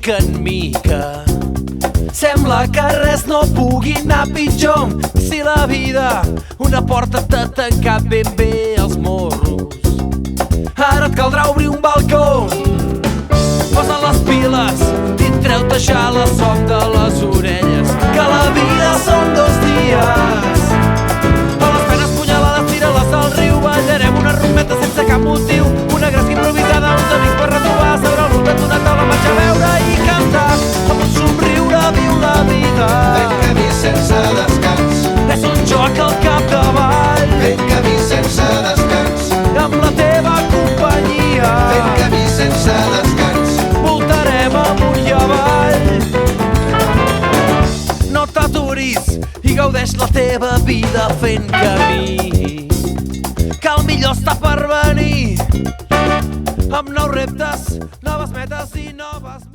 mica en mica. Sembla que res no pugui anar pitjor. Si la vida una porta t'ha tancat ben bé els morros, ara et caldrà obrir un balcó. Posa les piles, dintreu deixar la son de les orelles, que la vida són 2 dies. A les penes punyalades, tira-les al riu, ballarem una rumbeta sense cap motiu, una gràcia improvisada, uns amics per retrobar, seure al voltant d'una taula, menjar, beure i cantar. Amb un somriure viu la vida, Fent camí sense descans, és un joc al capdavall, fent camí sense descans, amb la teva companyia. fent camí sense descans. Voltarem amunt i avall. No t'aturis i gaudeix la teva vida fent camí, que el millor està per venir, amb nous reptes, noves metes i noves